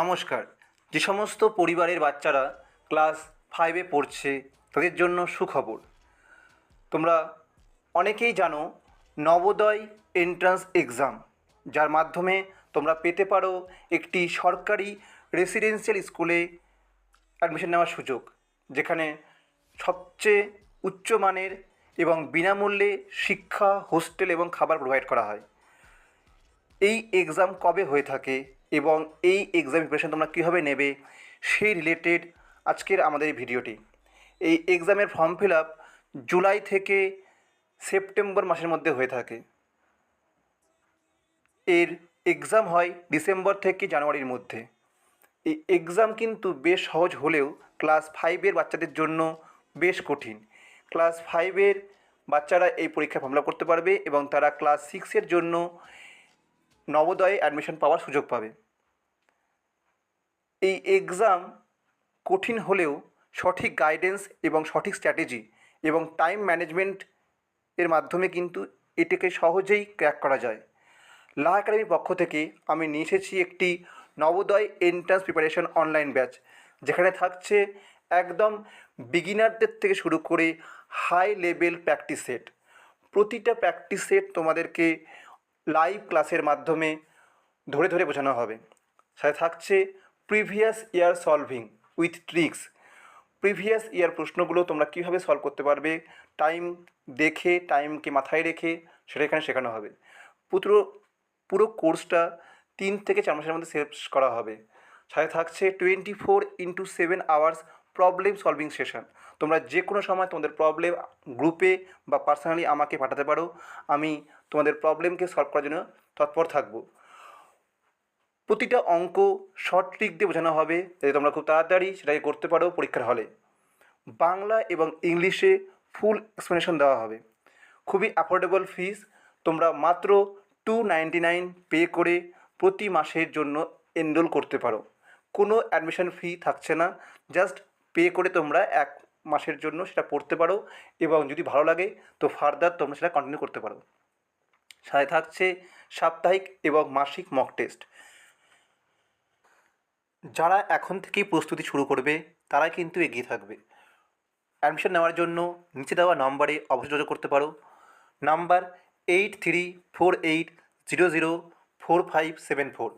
নমস্কার। যে সমস্ত পরিবারের বাচ্চারা ক্লাস 5-এ পড়ছে তাদের জন্য সুখবর। তোমরা অনেকেই জানো নবোদয় এন্ট্রান্স এক্সাম, যার মাধ্যমে তোমরা পেতে পারো একটি সরকারি রেসিডেন্সিয়াল স্কুলে অ্যাডমিশন নেওয়ার সুযোগ, যেখানে সবচেয়ে উচ্চমানের এবং বিনামূল্যে শিক্ষা, হোস্টেল এবং খাবার প্রোভাইড করা হয়। এই এক্সাম কবে হয়ে থাকে এবং এই এক্সাম প্রিপারেশন তোমরা কীভাবে নেবে সেই রিলেটেড আজকের আমাদের এই ভিডিওটি। এই এক্সামের ফর্ম ফিল আপ জুলাই থেকে সেপ্টেম্বর মাসের মধ্যে হয়ে থাকে। এর এক্সাম হয় ডিসেম্বর থেকে জানুয়ারির মধ্যে। এই এক্সাম কিন্তু বেশ সহজ হলেও ক্লাস 5-এর বাচ্চাদের জন্য বেশ কঠিন। ক্লাস 5-এর বাচ্চারা এই পরীক্ষা ফর্ম ফিল আপ করতে পারবে এবং তারা ক্লাস 6-এর জন্য নবোদয়ে অ্যাডমিশন পাওয়ার সুযোগ পাবে। এই এক্সাম কঠিন হলেও সঠিক গাইডেন্স এবং সঠিক স্ট্র্যাটেজি এবং টাইম ম্যানেজমেন্ট এর মাধ্যমে কিন্তু এটাকে সহজেই ক্র্যাক করা যায়। লা একাডেমির পক্ষ থেকে আমি নিয়ে এসেছি একটি Navodaya entrance preparation online batch, যেখানে থাকছে একদম বিগিনারদের থেকে শুরু করে হাই লেভেল প্র্যাকটিস সেট। প্রতিটা প্র্যাকটিস সেট তোমাদেরকে লাইভ ক্লাসের মাধ্যমে ধরে ধরে বোঝানো হবে। সাথে থাকছে previous year solving with tricks. Previous year প্রশ্নগুলো তোমরা কীভাবে সলভ করতে পারবে টাইম দেখে, টাইমকে মাথায় রেখে, সেটা এখানে শেখানো হবে। পুরো পুরো কোর্সটা 3 থেকে 4 মাসের মধ্যে শেষ করা হবে। সাথে থাকছে 24x7 hours problem solving session. তোমরা যে কোনো সময় তোমাদের প্রবলেম গ্রুপে বা পার্সোনালি আমাকে পাঠাতে পারো। আমি তোমাদের প্রবলেমকে সলভ করার জন্য তৎপর থাকবো। প্রতিটা অঙ্ক শর্ট ট্রিক দিয়ে বোঝানো হবে, যাতে তোমরা খুব তাড়াতাড়ি সেটাকে করতে পারো পরীক্ষার হলে। বাংলা এবং ইংলিশে ফুল এক্সপ্লেনেশন দেওয়া হবে। খুবই অ্যাফোর্ডেবল ফিস। তোমরা মাত্র 299 পে করে প্রতি মাসের জন্য এনরোল করতে পারো। কোনো অ্যাডমিশন ফি থাকছে না, জাস্ট পে করে তোমরা 1 মাসের জন্য সেটা পড়তে পারো এবং যদি ভালো লাগে তো ফার্দার তোমরা সেটা কন্টিনিউ করতে পারো। সাথে থাকছে সাপ্তাহিক এবং মাসিক মক টেস্ট। যারা এখন থেকেই প্রস্তুতি শুরু করবে তারাই কিন্তু এগিয়ে থাকবে। অ্যাডমিশন নেওয়ার জন্য নিচে দেওয়া নম্বরে অবশ্যই যোগাযোগ করতে পারো। নাম্বার 8348004574।